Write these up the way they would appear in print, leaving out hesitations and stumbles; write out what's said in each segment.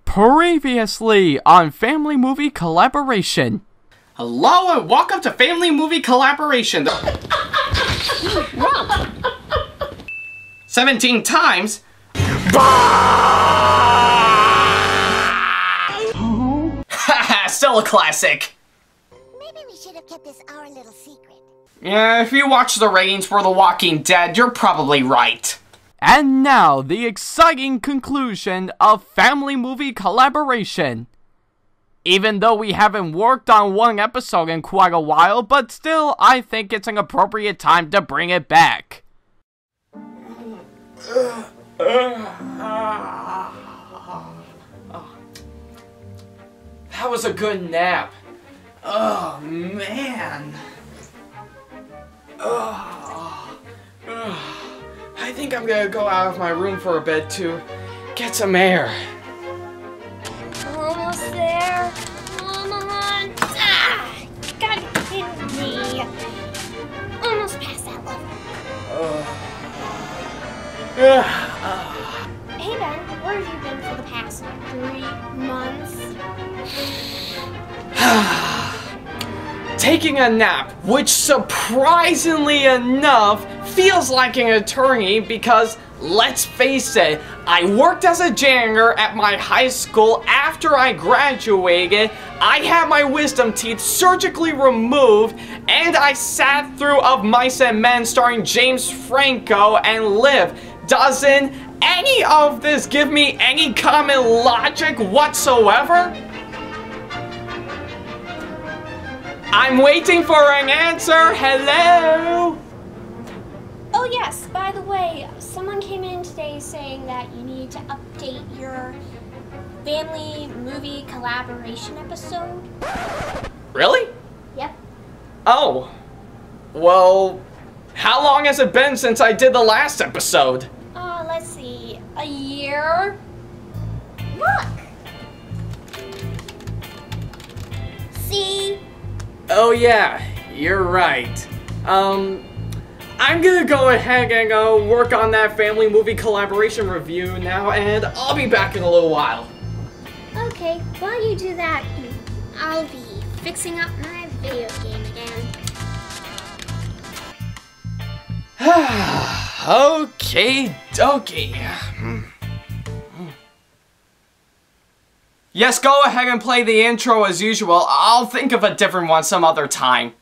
Previously on Family Movie Collaboration. Hello and welcome to Family Movie Collaboration. 17 times. Haha, still a classic. Maybe we should have kept this our little secret. Yeah, if you watch the ratings for The Walking Dead, you're probably right. And now, the exciting conclusion of Family Movie Collaboration. Even though we haven't worked on one episode in quite a while, but still, I think it's an appropriate time to bring it back. That was a good nap. Oh, man. I think I'm gonna go out of my room for a bit to get some air. Almost there. Come on. Ah! Gotta hit me. Almost past that level. Hey Ben, where have you been for the past 3 months? Taking a nap, which surprisingly enough feels like an eternity because, let's face it, I worked as a janitor at my high school after I graduated, I had my wisdom teeth surgically removed, and I sat through Of Mice and Men starring James Franco and Liv. Doesn't any of this give me any common logic whatsoever? I'm waiting for an answer. Hello? Oh yes, by the way, someone came in today saying that you need to update your Family Movie Collaboration episode. Really? Yep. Oh. Well, how long has it been since I did the last episode? Let's see, a year? Look! See? Oh yeah, you're right. I'm gonna go ahead and work on that Family Movie Collaboration review now, and I'll be back in a little while. Okay, while you do that, I'll be fixing up my video game again. Okay, dokie. Yes, go ahead and play the intro as usual. I'll think of a different one some other time.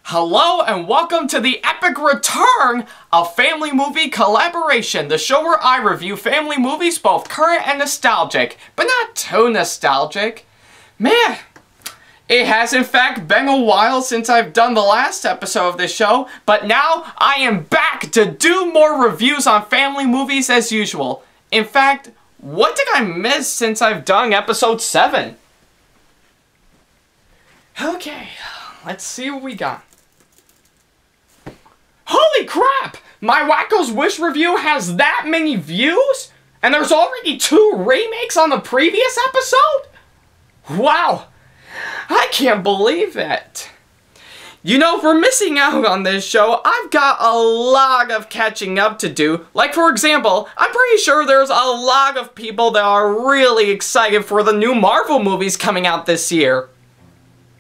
Hello and welcome to the epic return of Family Movie Collaboration, the show where I review family movies both current and nostalgic, but not too nostalgic. Man, it has in fact been a while since I've done the last episode of this show, but now I am back to do more reviews on family movies as usual. In fact, what did I miss since I've done episode 7? Okay, let's see what we got. Holy crap! My Wacko's Wish review has that many views? And there's already 2 remakes on the previous episode? Wow! I can't believe it. You know, for missing out on this show, I've got a lot of catching up to do. Like, for example, I'm pretty sure there's a lot of people that are really excited for the new Marvel movies coming out this year.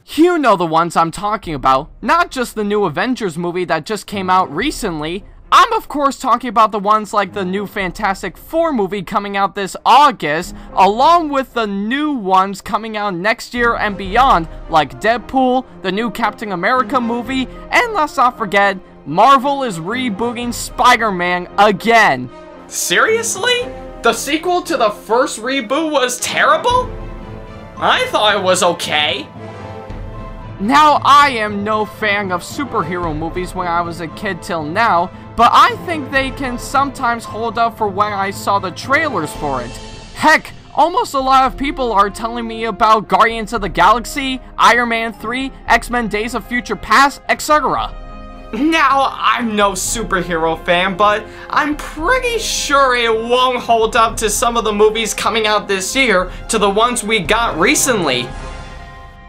You know the ones I'm talking about, not just the new Avengers movie that just came out recently. I'm of course talking about the ones like the new Fantastic Four movie coming out this August, along with the new ones coming out next year and beyond, like Deadpool, the new Captain America movie, and let's not forget, Marvel is rebooting Spider-Man again. Seriously? The sequel to the first reboot was terrible? I thought it was okay. Now, I am no fan of superhero movies when I was a kid till now, but I think they can sometimes hold up for when I saw the trailers for it. Heck, almost a lot of people are telling me about Guardians of the Galaxy, Iron Man 3, X-Men Days of Future Past, etc. Now, I'm no superhero fan, but I'm pretty sure it won't hold up to some of the movies coming out this year to the ones we got recently.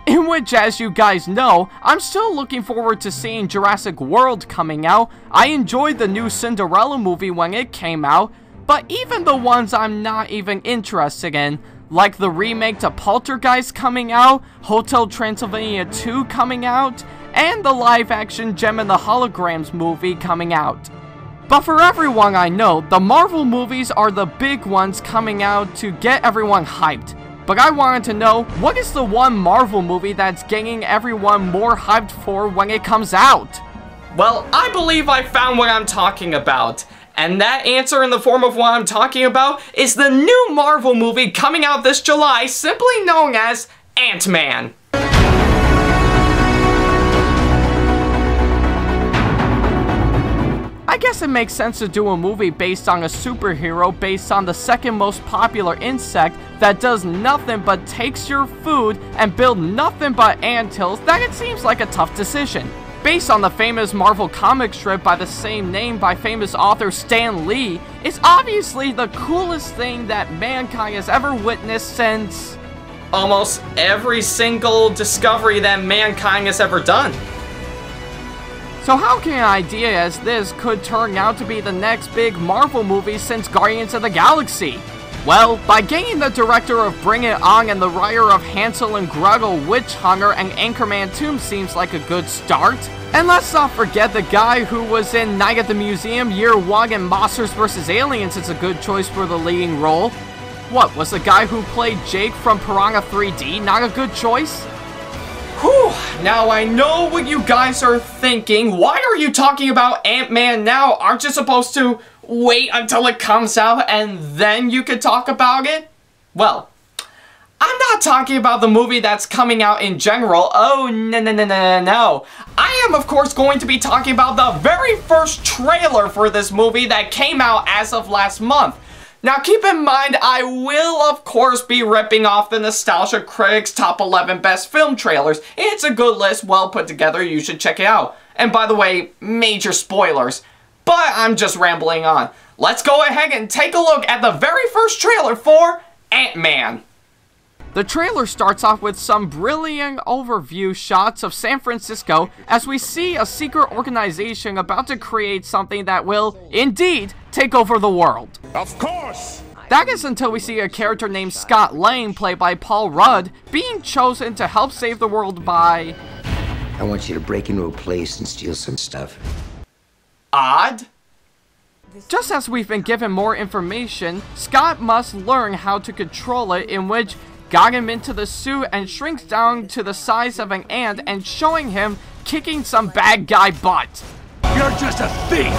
In which, as you guys know, I'm still looking forward to seeing Jurassic World coming out. I enjoyed the new Cinderella movie when it came out, but even the ones I'm not even interested in, like the remake to Poltergeist coming out, Hotel Transylvania 2 coming out, and the live-action Gem and the Holograms movie coming out. But for everyone I know, the Marvel movies are the big ones coming out to get everyone hyped. But I wanted to know, what is the one Marvel movie that's getting everyone more hyped for when it comes out? Well, I believe I found what I'm talking about. And that answer in the form of what I'm talking about is the new Marvel movie coming out this July, simply known as Ant-Man. I guess it makes sense to do a movie based on a superhero based on the second most popular insect that does nothing but takes your food and build nothing but anthills. That it seems like a tough decision. Based on the famous Marvel comic strip by the same name by famous author Stan Lee, it's obviously the coolest thing that mankind has ever witnessed since almost every single discovery that mankind has ever done. So how can an idea as this could turn out to be the next big Marvel movie since Guardians of the Galaxy? Well, by getting the director of Bring It On and the writer of Hansel and Gretel, Witch Hunter, and Anchorman 2 seems like a good start. And let's not forget the guy who was in Night at the Museum, Year 1, and Monsters vs. Aliens is a good choice for the leading role. What, was the guy who played Jake from Piranha 3D not a good choice? Whew, now I know what you guys are thinking. Why are you talking about Ant-Man now? Aren't you supposed to wait until it comes out and then you could talk about it? Well, I'm not talking about the movie that's coming out in general. Oh, no. I am, of course, going to be talking about the very first trailer for this movie that came out as of last month. Now, keep in mind, I will, of course, be ripping off the Nostalgia Critics Top 11 Best Film Trailers. It's a good list, well put together, you should check it out. And by the way, major spoilers. But I'm just rambling on. Let's go ahead and take a look at the very first trailer for Ant-Man. The trailer starts off with some brilliant overview shots of San Francisco as we see a secret organization about to create something that will, indeed, take over the world. Of course! That is until we see a character named Scott Lang, played by Paul Rudd, being chosen to help save the world by... I want you to break into a place and steal some stuff. Odd? Just as we've been given more information, Scott must learn how to control it, in which got him into the suit and shrinks down to the size of an ant and showing him kicking some bad guy butt. You're just a thief!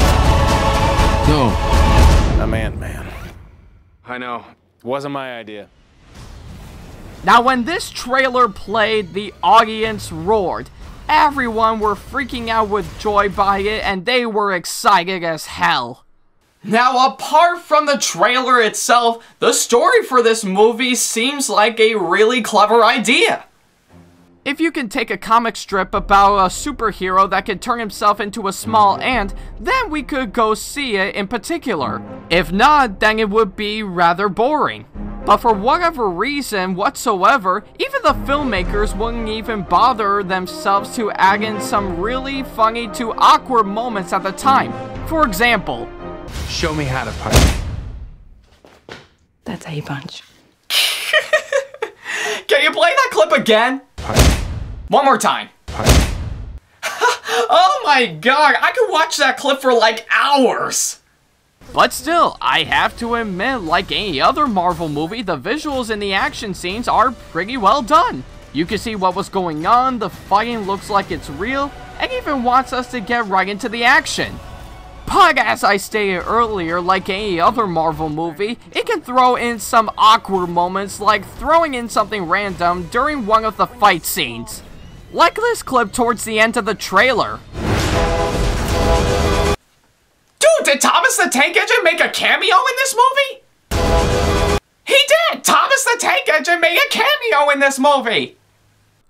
No. I'm Ant-Man. I know. Wasn't my idea. Now when this trailer played, the audience roared. Everyone were freaking out with joy by it and they were excited as hell. Now, apart from the trailer itself, the story for this movie seems like a really clever idea. If you can take a comic strip about a superhero that can turn himself into a small ant, then we could go see it in particular. If not, then it would be rather boring. But for whatever reason whatsoever, even the filmmakers wouldn't even bother themselves to add in some really funny to awkward moments at the time. For example, Show me how to punch. That's how you punch. Can you play that clip again? Punch. One more time. Punch. Oh my god, I could watch that clip for like hours. but still, I have to admit, like any other Marvel movie, the visuals in the action scenes are pretty well done. You can see what was going on, the fighting looks like it's real, and even wants us to get right into the action. But as I stated earlier, like any other Marvel movie, it can throw in some awkward moments, like throwing in something random during one of the fight scenes. Like this clip towards the end of the trailer. Dude, did Thomas the Tank Engine make a cameo in this movie? He did! Thomas Thomas the Tank Engine made a cameo in this movie!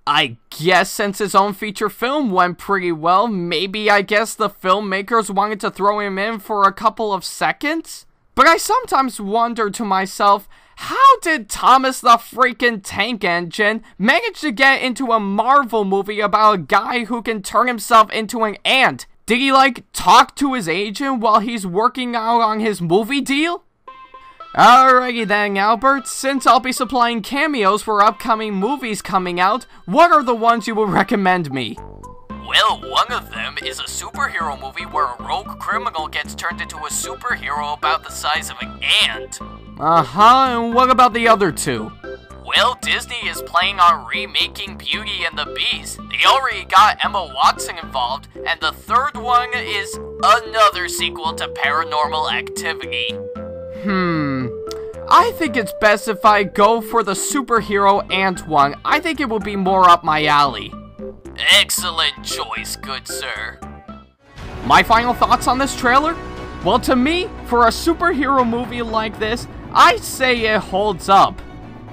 I guess since his own feature film went pretty well, maybe I guess the filmmakers wanted to throw him in for a couple of seconds? But I sometimes wonder to myself, how did Thomas the freaking Tank Engine manage to get into a Marvel movie about a guy who can turn himself into an ant? Did he, like, talk to his agent while he's working out on his movie deal? Alrighty then, Albert, since I'll be supplying cameos for upcoming movies coming out, what are the ones you will recommend me? Well, one of them is a superhero movie where a rogue criminal gets turned into a superhero about the size of an ant. Uh-huh, and what about the other two? Well, Disney is planning on remaking Beauty and the Beast. They already got Emma Watson involved, and the third one is another sequel to Paranormal Activity. I think it's best if I go for the superhero ant one. I think it will be more up my alley. Excellent choice, good sir. My final thoughts on this trailer? Well, to me, for a superhero movie like this, I'd say it holds up.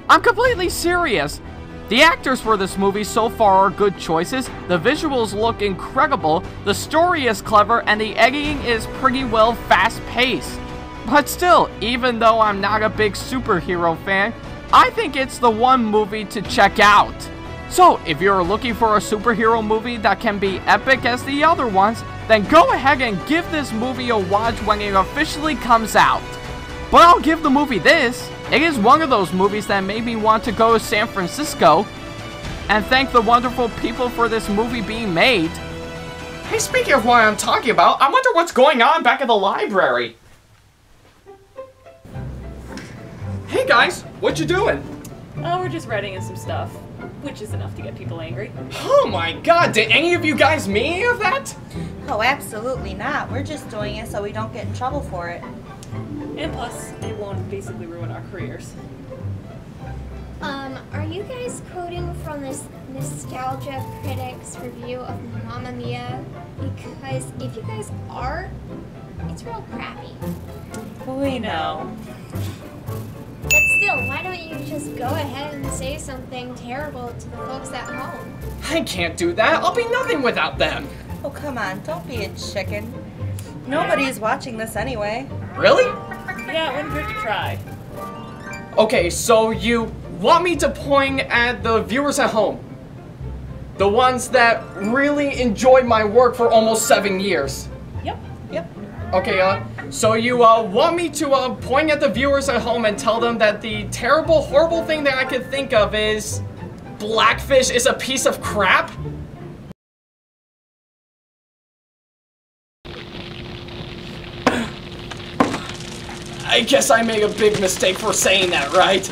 I'm completely serious. The actors for this movie so far are good choices, the visuals look incredible, the story is clever, and the editing is pretty well fast-paced. But still, even though I'm not a big superhero fan, I think it's the one movie to check out. So, if you're looking for a superhero movie that can be epic as the other ones, then go ahead and give this movie a watch when it officially comes out. But I'll give the movie this. It is one of those movies that made me want to go to San Francisco and thank the wonderful people for this movie being made. Hey, speaking of what I'm talking about, I wonder what's going on back at the library. Hey guys, what you doing? Oh, we're just writing in some stuff, which is enough to get people angry. Oh my god, did any of you guys mean any of that? Oh, absolutely not. We're just doing it so we don't get in trouble for it. And plus, it won't basically ruin our careers. Are you guys quoting from this Nostalgia Critics review of Mamma Mia? Because if you guys are, it's real crappy. We know. But still, why don't you just go ahead and say something terrible to the folks at home? I can't do that. I'll be nothing without them. Oh, come on. Don't be a chicken. Nobody is watching this anyway. Really? Yeah, it wouldn't hurt to try. Okay, so you want me to point at the viewers at home? The ones that really enjoyed my work for almost 7 years? Yep. Okay, so you want me to point at the viewers at home and tell them that the terrible, horrible thing that I could think of is Blackfish is a piece of crap? I guess I made a big mistake for saying that, right?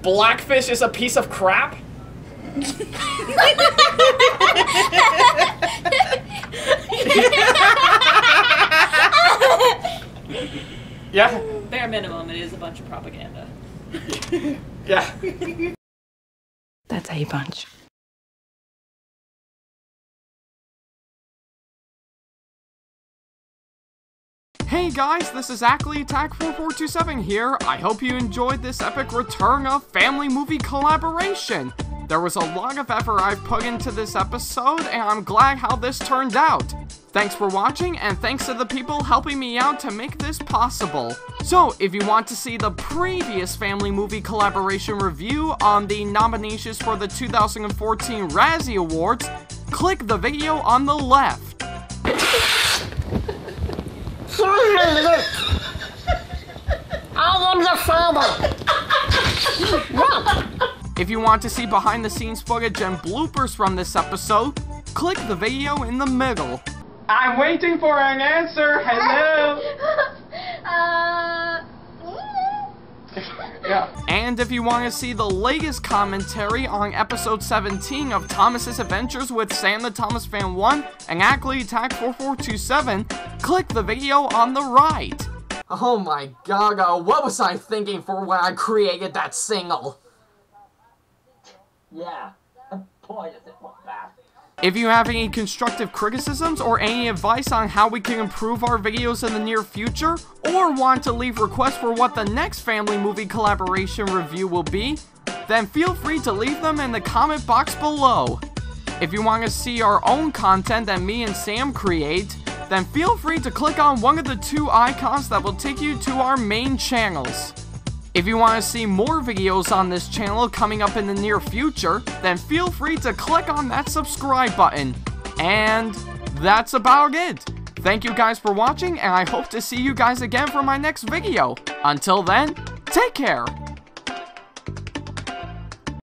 Blackfish is a piece of crap? Yeah? Bare minimum, it is a bunch of propaganda. Yeah. That's how you punch. Hey guys, this is Ackley Attack 4427 here. I hope you enjoyed this epic return of family movie collaboration. There was a lot of effort I've put into this episode, and I'm glad how this turned out. Thanks for watching, and thanks to the people helping me out to make this possible. So, if you want to see the previous family movie collaboration review on the nominations for the 2014 Razzie Awards, click the video on the left. I am your father. If you want to see behind the scenes footage and bloopers from this episode, click the video in the middle. I'm waiting for an answer. Hello. Yeah. And if you want to see the latest commentary on episode 17 of Thomas's Adventures with Sam the Thomas Fan 1 and Ackley Attack 4427, click the video on the right. Oh my god, what was I thinking for when I created that single? Yeah, boy does it look bad. If you have any constructive criticisms or any advice on how we can improve our videos in the near future, or want to leave requests for what the next family movie collaboration review will be, then feel free to leave them in the comment box below. If you want to see our own content that me and Sam create, then feel free to click on one of the 2 icons that will take you to our main channels. If you want to see more videos on this channel coming up in the near future, then feel free to click on that subscribe button. And that's about it. Thank you guys for watching, and I hope to see you guys again for my next video. Until then, take care.